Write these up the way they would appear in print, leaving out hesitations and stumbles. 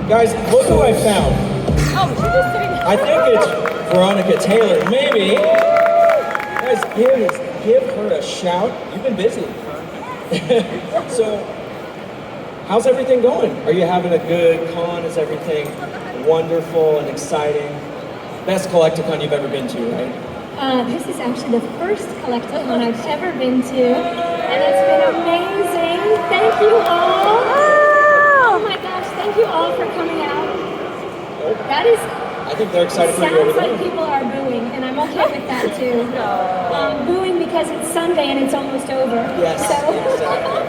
Guys, look who I found. Oh, she's just sitting there. I think it's Veronica Taylor. Maybe. Guys, give her a shout. You've been busy. So, how's everything going? Are you having a good con? Is everything wonderful and exciting? Best Collectacon you've ever been to, right? This is actually the first Collectacon I've ever been to, and it's been amazing. Thank you all. Oh my gosh, thank you all for coming out. That is. I think they're excited for you over Sounds there. like people are booing, and I'm okay with that too. Booing because it's Sunday and it's almost over. Yes, So, exactly.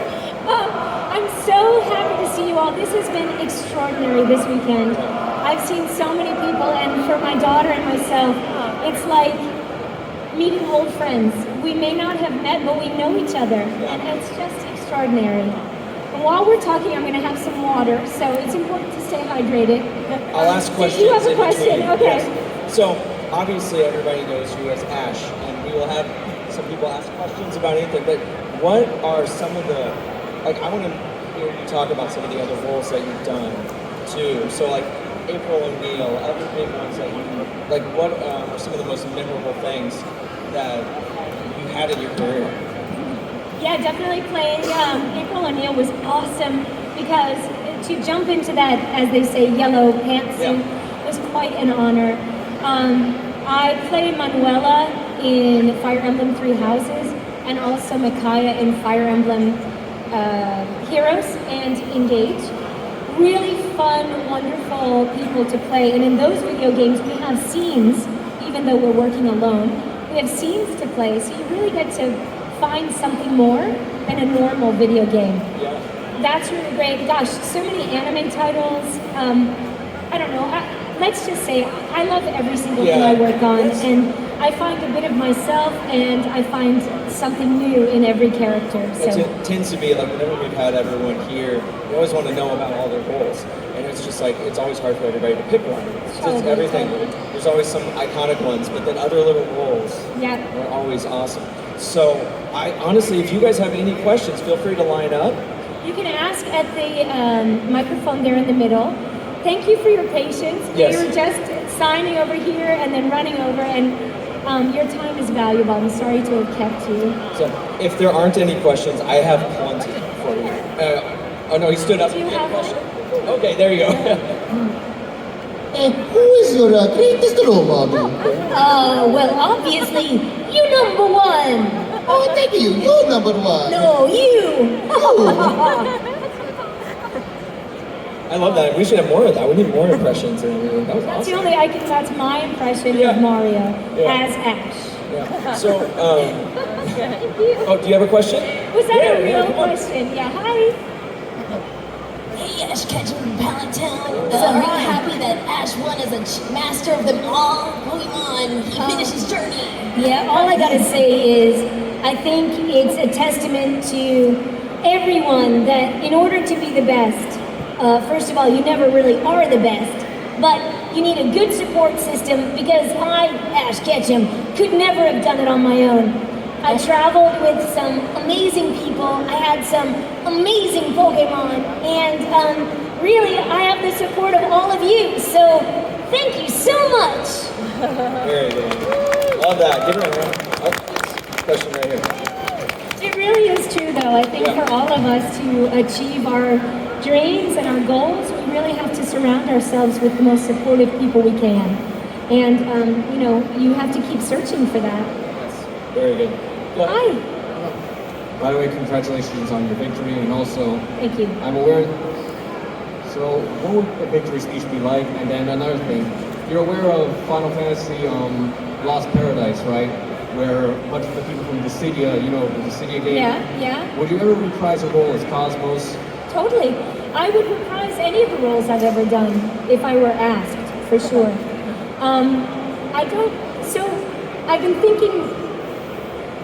I'm so happy to see you all. This has been extraordinary this weekend. I've seen so many people, and for my daughter and myself, it's like meeting old friends. We may not have met, but we know each other, and it's just extraordinary. And while we're talking, I'm going to have some water, so it's important to stay hydrated. I'll ask questions. You have a in question? between. Okay. Yes. So, obviously, everybody knows you as Ash, and we will have some people ask questions about anything, but what are some of the, like, I want to hear you talk about some of the other roles that you've done, too. So, like, April O'Neil, other big ones that you, like, what are some of the most memorable things that you had in your career? Yeah, definitely playing April O'Neil was awesome because to jump into that, as they say, yellow pantsuit was quite an honor. I played Manuela in Fire Emblem Three Houses and also Micaiah in Fire Emblem Heroes and Engage. Really fun, wonderful people to play, and in those video games we have scenes, even though we're working alone, we have scenes to play, so you really get to find something more than a normal video game. Yeah. That's really great. Gosh, so many anime titles. I don't know, let's just say I love every single thing I work on, and I find a bit of myself, and I find something new in every character. So. It tends to be like whenever we've had everyone here, we always want to know about all their roles, and it's just like it's always hard for everybody to pick one. It's just everything. There's always some iconic ones, but then other little roles are always awesome. So I honestly, if you guys have any questions, feel free to line up. You can ask at the microphone there in the middle. Thank you for your patience. Yes. You were just signing over here and then running over, and your time is valuable. I'm sorry to have kept you. So if there aren't any questions, I have plenty for you. Oh no, he stood up. Do you have one? Okay, there you go. And who is your greatest role model? Well, obviously, you number one. Oh, thank you. You're number one. No, you. I love that. We should have more of that. We need more impressions. And that was That's awesome. the only that's my impression of Mario as Ash. Yeah. So, Thank you. oh, do you have a question? Was that a real come on. question? Yeah. Hi. Hey, Ash Ketchum from Palatown. So are you happy that Ash won as a master of them all? Pokemon, he finished his journey. Yeah, all I gotta say is, I think it's a testament to everyone that in order to be the best, first of all, you never really are the best, but you need a good support system because I, Ash Ketchum, could never have done it on my own. I traveled with some amazing people, I had some amazing Pokemon, and really, I have the support of all of you, so thank you so much. Very good. Love that. Give her a round. Oh, question right here. It really is true, though. I think for all of us to achieve our dreams and our goals, we really have to surround ourselves with the most supportive people we can. And, you know, you have to keep searching for that. Yes. Very good. Hi. By the way, congratulations on your victory, and also, Thank you. I'm aware, so what would a victory speech be like? And then another thing, you're aware of Final Fantasy Lost Paradise, right? Where a bunch of the people from Dissidia, you know, the Dissidia game. Yeah. Would you ever reprise a role as Cosmos? Totally. I would reprise any of the roles I've ever done if I were asked, for sure. I've been thinking,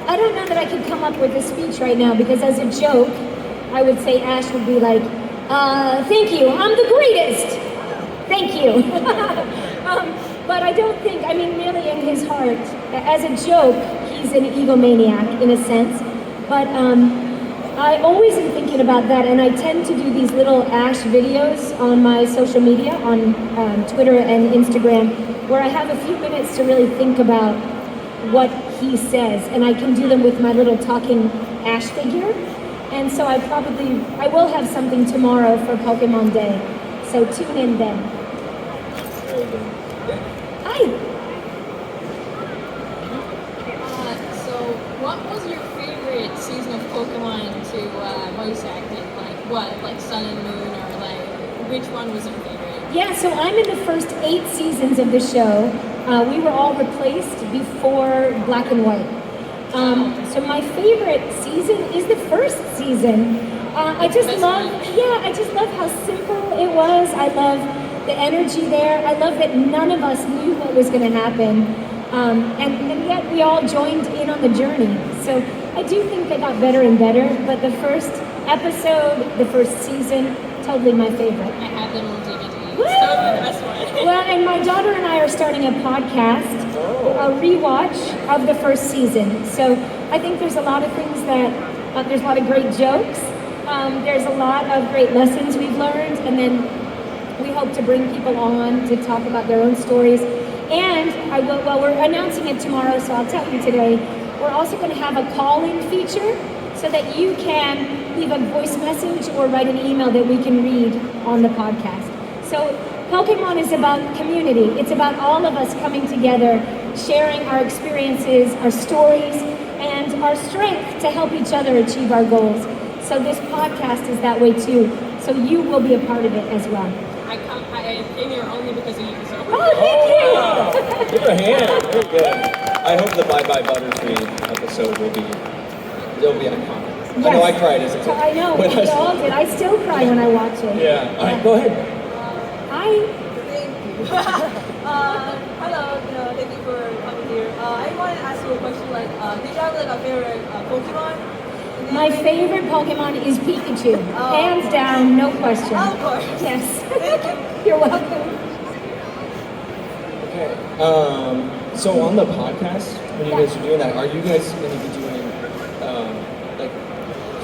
I don't know that I could come up with a speech right now because as a joke, I would say Ash would be like, thank you, I'm the greatest. Thank you. But I don't think, I mean, really in his heart, as a joke, he's an egomaniac in a sense. But I always am thinking about that, and I tend to do these little Ash videos on my social media, on Twitter and Instagram, where I have a few minutes to really think about what he says, and I can do them with my little talking Ash figure. And so I will have something tomorrow for Pokemon Day. So tune in then. Very good. Yeah. Hi. So, what was your favorite season of Pokemon to voice act in? Like what? Like Sun and Moon, or like which one was your favorite? Yeah, so I'm in the first 8 seasons of the show. We were all replaced before Black and White. So my favorite season is the first season. I just love how simple it was. I love the energy there. I love that none of us knew what was going to happen. And yet we all joined in on the journey. So I do think they got better and better, but the first episode, the first season, totally my favorite. I have them on DVD. Woo! So the best one. Well, and my daughter and I are starting a podcast, a rewatch of the first season. So I think there's a lot of things that, there's a lot of great jokes. There's a lot of great lessons we've learned, and then we hope to bring people on to talk about their own stories. And we're announcing it tomorrow, so I'll tell you today, we're also going to have a call-in feature so that you can leave a voice message or write an email that we can read on the podcast. So Pokemon is about community. It's about all of us coming together, sharing our experiences, our stories, and our strength to help each other achieve our goals. So this podcast is that way too. So you will be a part of it as well. I came here only because of you. So. Oh, thank you! Give her a hand. Very good. I hope the Bye Bye Butterfree episode will be iconic. Yes. I know I cried as a kid. I know, we all did. I still cry when I watch it. Yeah. All right, go ahead. Hi. Thank you. Hello, thank you for coming here. I want to ask you a question. Like, did you have like a favorite Pokemon? My favorite Pokemon is Pikachu. Hands down, no question. Of course. Yes. Thank you. You're welcome. Okay. So on the podcast, when you guys are doing that, are you guys going to be doing like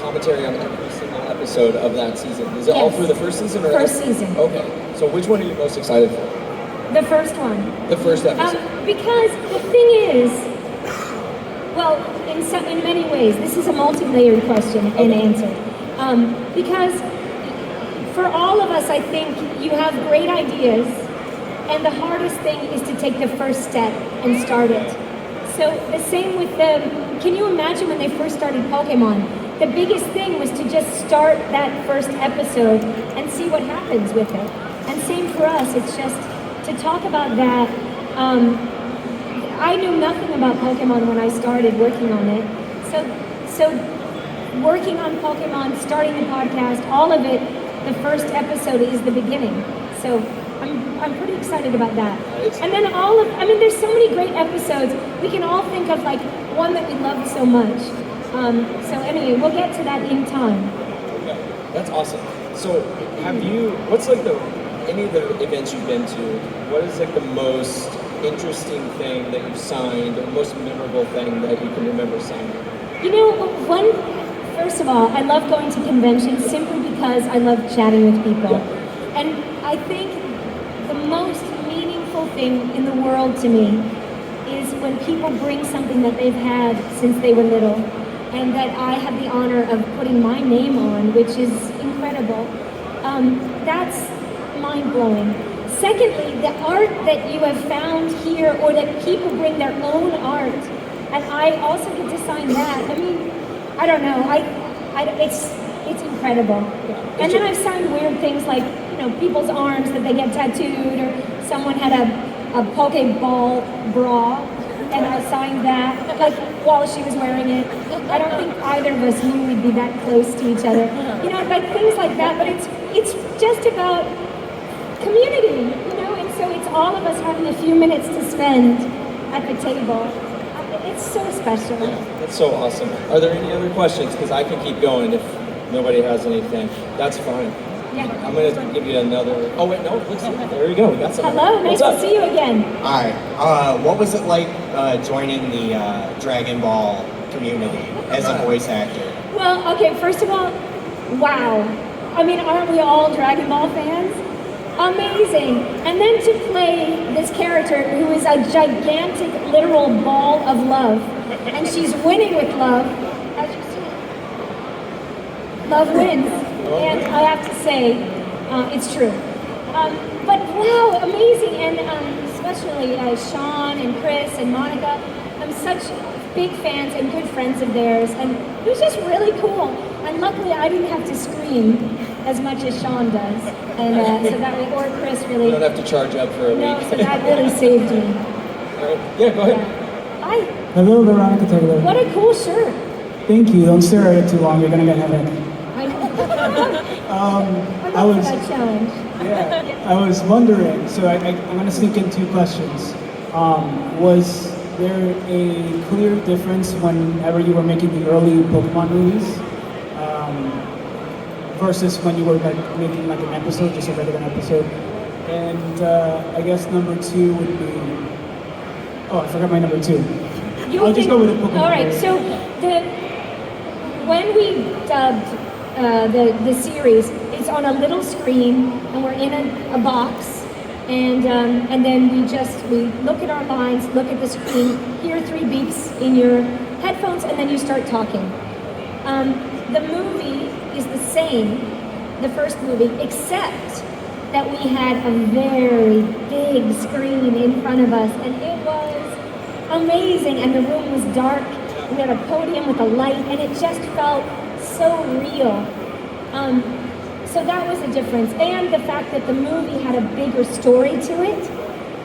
commentary on every single episode of that season? Is it all Yes. through the first season? Or First season. Okay. So which one are you most excited for? The first one. The first episode. Because the thing is, well, in many ways, this is a multi-layered question and answer. Because for all of us, I think you have great ideas, and the hardest thing is to take the first step and start it. So the same with can you imagine when they first started Pokemon? The biggest thing was to just start that first episode and see what happens with it. And same for us, it's just to talk about that. I knew nothing about Pokemon when I started working on it. So working on Pokemon, starting the podcast, all of it, the first episode is the beginning. So I'm pretty excited about that. And then there's so many great episodes. We can all think of like one that we loved so much. So anyway, we'll get to that in time. Okay. That's awesome. So what's like any of the events you've been to, what is like the most interesting thing that you've signed, or most memorable thing that you can remember signing? First of all, I love going to conventions simply because I love chatting with people. Yeah. And I think the most meaningful thing in the world to me is when people bring something that they've had since they were little, and that I have the honor of putting my name on, which is incredible. That's mind-blowing. Secondly, the art that you have found here, or that people bring their own art, and I also get to sign that. I mean, I don't know. It's incredible. And then I've signed weird things like, people's arms that they get tattooed, or someone had a Pokeball bra, and I signed that, like, while she was wearing it. I don't think either of us knew we'd be that close to each other. Like things like that, but it's just about community, and so it's all of us having a few minutes to spend at the table. It's so special. Yeah, that's so awesome. Are there any other questions? Because I can keep going if nobody has anything. That's fine. Yeah. I'm going to give you another. Oh, wait, no. There we go. We got something. Hello, nice to see you again. Hi. What was it like joining the Dragon Ball community as a voice actor? Well, okay, first of all, wow. I mean, aren't we all Dragon Ball fans? Amazing. And then to play this character who is a gigantic, literal ball of love, and she's winning with love, as you see. Love wins. And I have to say, it's true. But wow, amazing. And especially Sean and Chris and Monica, I'm such big fans and good friends of theirs. And it was just really cool. And luckily, I didn't have to scream as much as Sean does. And so that way, or Chris really. You don't have to charge up for a No, week. so that really saved me. All right. Yeah, go ahead. Hi, Hello, Veronica Taylor. what a cool shirt. Thank you. Don't stare at it too long. You're gonna get headache. I know. I I'm up for was, that challenge. yeah, I was wondering. So I'm gonna sneak in two questions. Was there a clear difference whenever you were making the early Pokemon movies, versus when you were like making like an episode, just a regular episode? And I guess number two would be. Oh, I forgot my number two. I'll just go with the Pokemon. All right. So when we dubbed the series, it's on a little screen, and we're in a box, and then we look at our lines, look at the screen, hear 3 beeps in your headphones, and then you start talking. The movie is the same, the first movie, except that we had a very big screen in front of us, and it was amazing, and the room was dark. We had a podium with a light, and it just felt so real. So that was the difference, and the fact that the movie had a bigger story to it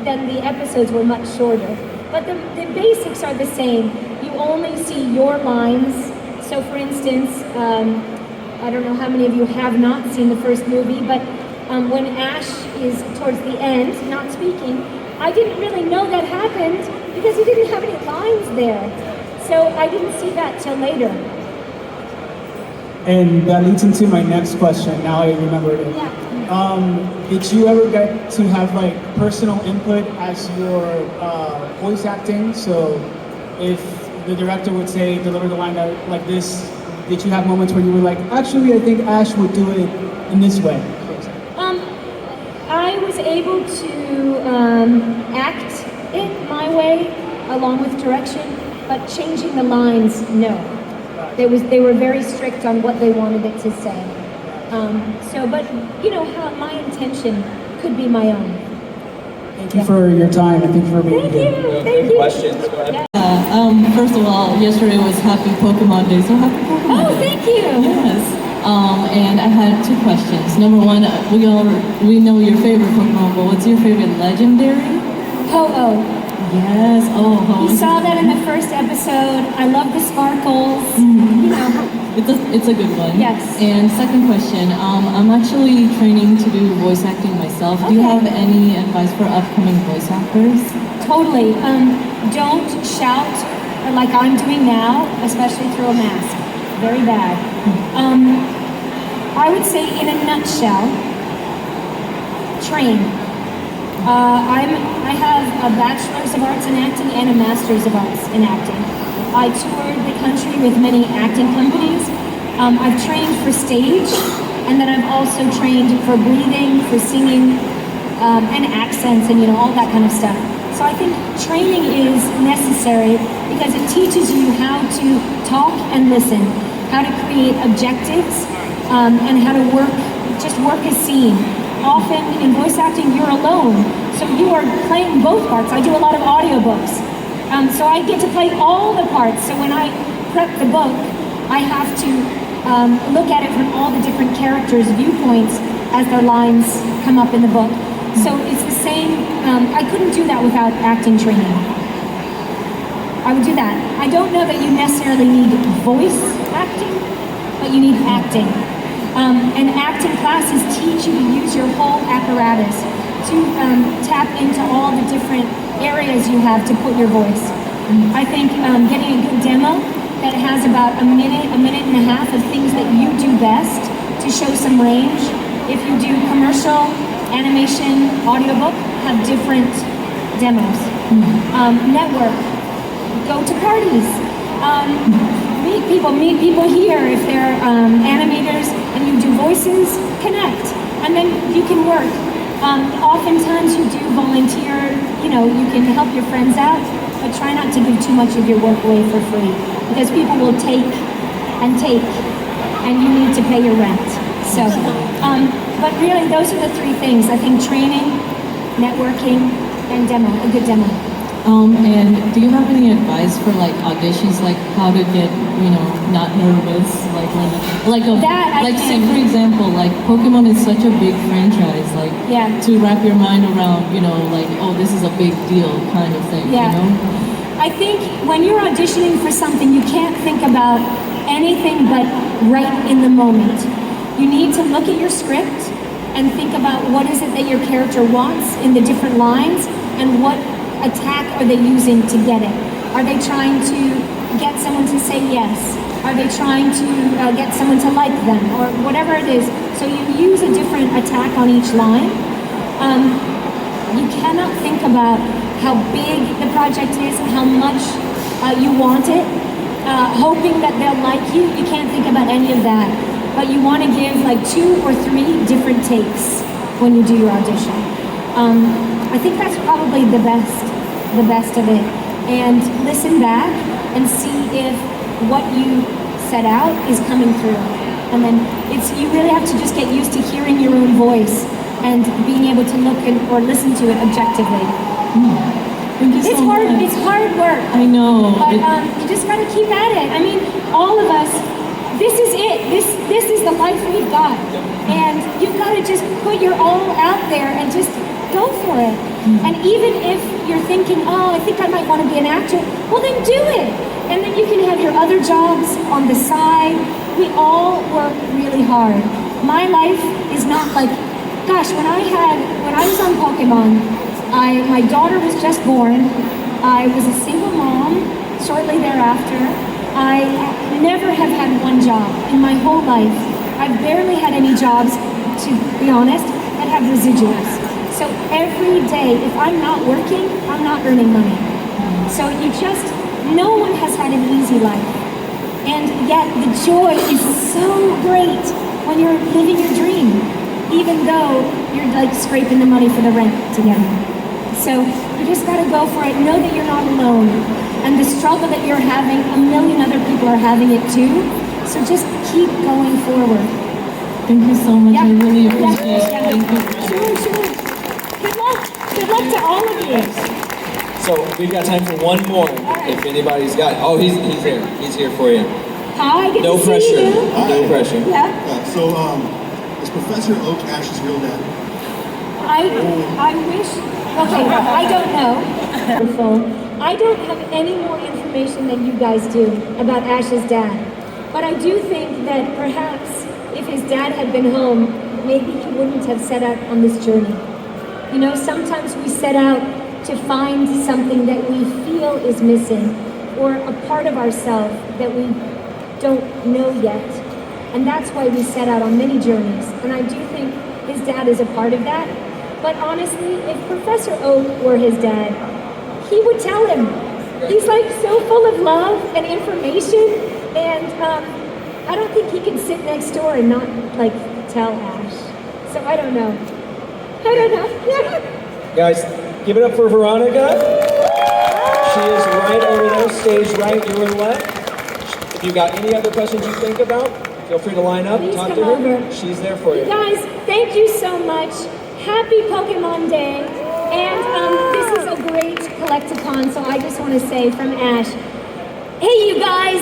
than the episodes were much shorter. But the basics are the same. You only see your lines. So for instance, I don't know how many of you have not seen the first movie, but when Ash is towards the end, not speaking, I didn't really know that happened because he didn't have any lines there. So I didn't see that till later. And that leads into my next question. Now I remembered it. Yeah. Did you ever get to have like personal input as your voice acting? So if the director would say, deliver the line like this, did you have moments where you were like, actually, I think Ash would do it in this way? I was able to act it my way along with direction, but changing the lines, no. They were very strict on what they wanted it to say. But you know how my intention could be my own. Thank you for your time and thank you for being Thank here. you. Thank you. Questions? Go ahead. First of all, yesterday was Happy Pokemon Day, so happy Pokemon Oh, Day. thank you. Yes. And I had 2 questions. Number one, we know your favorite Pokemon, but what's your favorite legendary? Ho-Oh. Yes. Oh, You saw that in the first episode. I love the sparkles. Mm-hmm. You know. It's a good one. Yes. And second question, I'm actually training to do voice acting myself. Do you Okay. have any advice for upcoming voice actors? Totally. Don't shout like I'm doing now, especially through a mask. Very bad. I would say in a nutshell, train. I have a Bachelor's of Arts in Acting and a Master's of Arts in Acting. I toured the country with many acting companies. I've trained for stage, and then I've also trained for breathing, for singing, and accents, and all that kind of stuff. So I think training is necessary because it teaches you how to talk and listen, how to create objectives, and how to work a scene. Often in voice acting, you're alone, so you are playing both parts. I do a lot of audiobooks, so I get to play all the parts. So when I prep the book, I have to look at it from all the different characters' viewpoints as their lines come up in the book. So it's the same. I couldn't do that without acting training. I would do that. I don't know that you necessarily need voice acting, but you need acting. And acting classes teach you to use your whole apparatus to tap into all the different areas you have to put your voice. I think getting a good demo that has about a minute and a half of things that you do best to show some range. If you do commercial, animation, audiobook, have different demos. Network, go to parties. meet people here. If they're animators and you do voices, connect, and then you can work. Oftentimes you do volunteer, you know, you can help your friends out, but try not to give too much of your work away for free, because people will take, and you need to pay your rent. So, but really those are the three things. I think training, networking, and demo, a good demo. And do you have any advice for like auditions, like how to get, you know, not nervous, like when, say for example, like Pokemon is such a big franchise, like to wrap your mind around, you know, like, oh, this is a big deal kind of thing, you know? I think when you're auditioning for something, you can't think about anything but right in the moment. You need to look at your script and think about what is it that your character wants in the different lines, and what attack are they using to get it? Are they trying to get someone to say yes? Are they trying to get someone to like them, or whatever it is? So you use a different attack on each line. You cannot think about how big the project is, how much you want it, hoping that they'll like you. You can't think about any of that. But you want to give like 2 or 3 different takes when you do your audition. I think that's probably the best of it. And listen back and see if what you set out is coming through. And then you really have to just get used to hearing your own voice and being able to look or listen to it objectively. It's hard. It's hard work. I know. But you just got to keep at it. I mean, all of us. This is it. This is the life we've got, and you've got to just put your all out there and just go for it. And even if you're thinking, oh, I think I might want to be an actor, well then do it. And then you can have your other jobs on the side. We all work really hard. My life is not like, gosh, when I was on Pokemon, my daughter was just born. I was a single mom shortly thereafter. I never have had one job in my whole life. I've barely had any jobs, to be honest, that have residuals. So every day, if I'm not working, I'm not earning money. So no one has had an easy life. And yet the joy is so great when you're living your dream, even though you're like scraping the money for the rent together. So you just gotta go for it. Know that you're not alone. And the struggle that you're having, a million other people are having it too. So just keep going forward. Thank you so much. I really appreciate it. Thank you. Sure. Good luck. Good luck to all of you. So we've got time for one more. If anybody's got, he's here. He's here for you. Hi, good No to pressure. see you. No pressure. Yeah. So, is Professor Oak Ash's real dad? I wish. Okay, I don't know. I don't have any more information than you guys do about Ash's dad. But I do think that perhaps if his dad had been home, maybe he wouldn't have set out on this journey. You know, sometimes we set out to find something that we feel is missing, or a part of ourselves that we don't know yet. And that's why we set out on many journeys. And I do think his dad is a part of that. But honestly, if Professor Oak were his dad, he would tell him. He's like so full of love and information, and I don't think he can sit next door and not like tell Ash. So I don't know. Guys, give it up for Veronica. She is right over there, stage right, your left. If you got any other questions you think about, feel free to line up, Please talk come to her. over. She's there for you. Guys, thank you so much. Happy Pokemon Day. And this is a great Collectacon, so I just want to say from Ash, hey you guys,